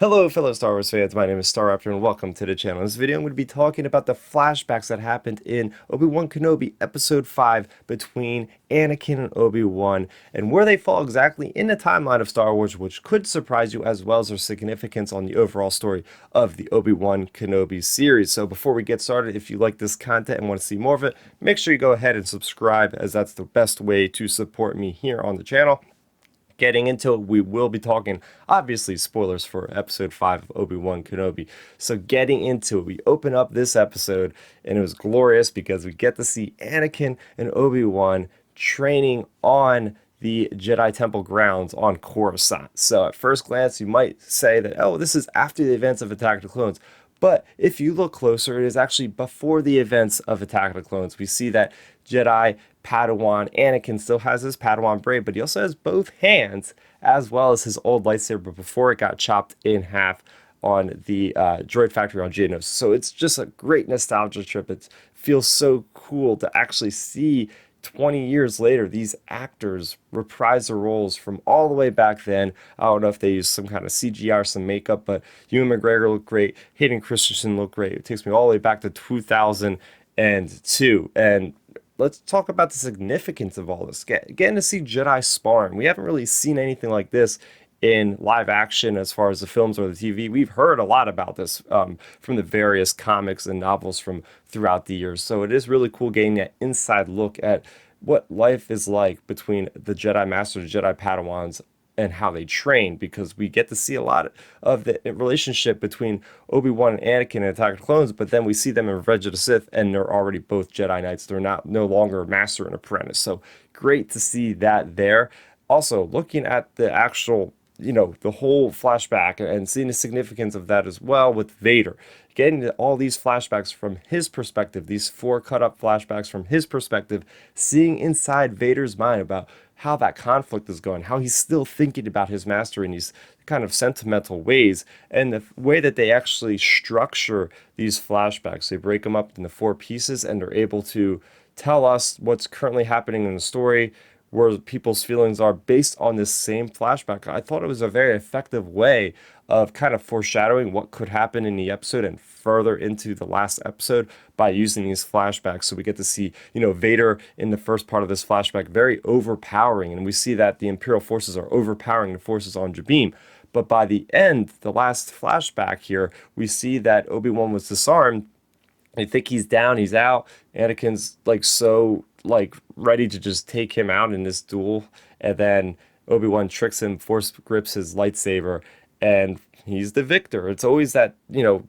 Hello fellow Star Wars fans, my name is Starrapter and welcome to the channel. In this video I'm going to be talking about the flashbacks that happened in Obi Wan Kenobi episode 5 between Anakin and Obi-Wan and where they fall exactly in the timeline of Star Wars, which could surprise you, as well as their significance on the overall story of the Obi Wan Kenobi series. So before we get started, if you like this content and want to see more of it, make sure you go ahead and subscribe, as that's the best way to support me here on the channel. Getting into it, we will be talking, obviously, spoilers for episode 5 of Obi Wan Kenobi. So getting into it, we open up this episode and it was glorious because we get to see Anakin and Obi-Wan training on the Jedi Temple grounds on Coruscant. So at first glance, you might say that, oh, this is after the events of Attack of the Clones. But if you look closer, it is actually before the events of Attack of the Clones. We see that Jedi Padawan Anakin still has his Padawan braid, but he also has both hands, as well as his old lightsaber before it got chopped in half on the droid factory on Geonosis. So it's just a great nostalgia trip. It feels so cool to actually see 20 years later these actors reprise their roles from all the way back then. I don't know if they used some kind of CGI or some makeup, but Ewan McGregor looked great, Hayden Christensen looked great. It takes me all the way back to 2002. And let's talk about the significance of all this. Getting to see Jedi sparring. We haven't really seen anything like this in live action as far as the films or the TV. We've heard a lot about this from the various comics and novels from throughout the years. So it is really cool getting that inside look at what life is like between the Jedi Masters, Jedi Padawans, and how they train, because we get to see a lot of the relationship between Obi-Wan and Anakin in Attack of the Clones, but then we see them in Revenge of the Sith and they're already both Jedi Knights. They're no longer master and apprentice. So great to see that there. Also, looking at the actual, the whole flashback and seeing the significance of that as well with Vader. Getting all these flashbacks from his perspective, these 4 cut-up flashbacks from his perspective, seeing inside Vader's mind about how that conflict is going, how he's still thinking about his master in these kind of sentimental ways, and the way that they actually structure these flashbacks. They break them up into 4 pieces and they're able to tell us what's currently happening in the story, where people's feelings are based on this same flashback. I thought it was a very effective way of kind of foreshadowing what could happen in the episode and further into the last episode by using these flashbacks. So we get to see, Vader in the first part of this flashback very overpowering, and we see that the Imperial forces are overpowering the forces on Jabim. But by the end, the last flashback here, we see that Obi-Wan was disarmed. I think he's down, he's out. Anakin's ready to just take him out in this duel, and then Obi-Wan tricks him, force grips his lightsaber, and he's the victor. It's always that,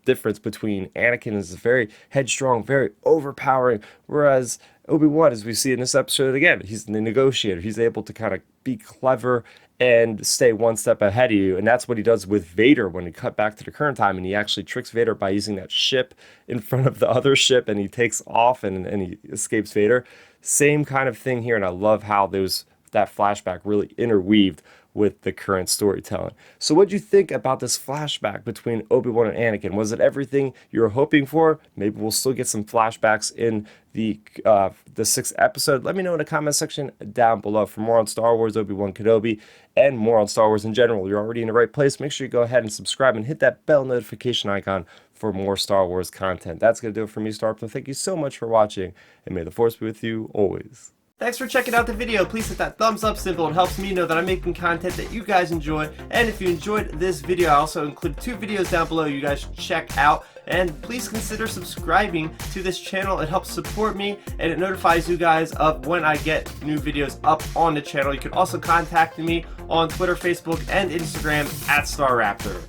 difference between Anakin is very headstrong, very overpowering, whereas Obi-Wan, as we see in this episode again, he's the negotiator. He's able to kind of be clever and stay one step ahead of you. And that's what he does with Vader when he cut back to the current time, and he actually tricks Vader by using that ship in front of the other ship, and he takes off and he escapes Vader. Same kind of thing here, and I love how that flashback really interweaved with the current storytelling. So what do you think about this flashback between Obi-Wan and Anakin? Was it everything you were hoping for? Maybe we'll still get some flashbacks in the 6th episode. Let me know in the comment section down below. For more on Star Wars, Obi-Wan Kenobi, and more on Star Wars in general, you're already in the right place. Make sure you go ahead and subscribe and hit that bell notification icon for more Star Wars content. That's going to do it for me, Starrapter. Thank you so much for watching, and may the Force be with you always. Thanks for checking out the video. Please hit that thumbs up symbol. It helps me know that I'm making content that you guys enjoy. And if you enjoyed this video, I also include 2 videos down below you guys should check out. And please consider subscribing to this channel. It helps support me and it notifies you guys of when I get new videos up on the channel. You can also contact me on Twitter, Facebook, and Instagram at Starrapter.